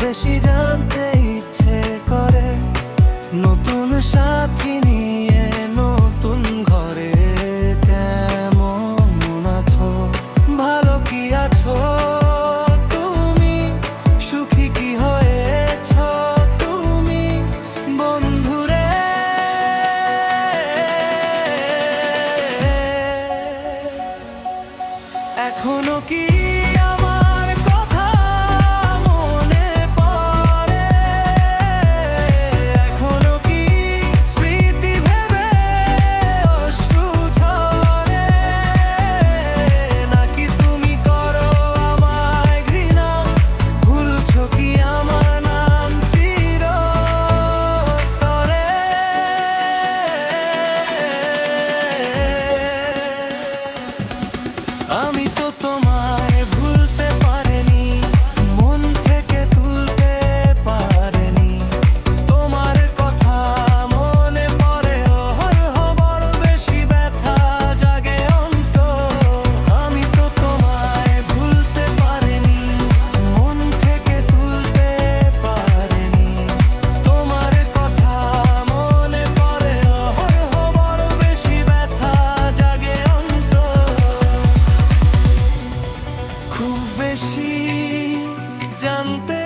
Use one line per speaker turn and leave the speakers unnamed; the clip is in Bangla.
বেশি জানতে ইচ্ছে করে, নতুন সাথী নিয়ে নতুন ঘরে। কেমন আছো, ভালো কি আছো তুমি, সুখী কি হয়েছ তুমি বন্ধুরে? এখনো কি আমার কথা মনে পড়ে? এখনো কি স্মৃতি ভেবে অশ্রু ঝরে? নাকি তুমি করো আমায় ঘৃণা, ভুলছো কি আমার নাম চিরতরে? আমি তো তোমায় ভুলতে পারিনি, মন থেকে তুলতে পারিনি। তোমার কথা মনে পড়ে অহরহ, বড় বেশি ব্যথা জাগে অন্তর। আমি তো তোমায় ভুলতে পারিনি, মন থেকে তুলতে পারিনি। তোমার কথা মনে পড়ে অহরহ, বড় বেশি ব্যথা জাগে অন্তর। খুব বেশি জানতে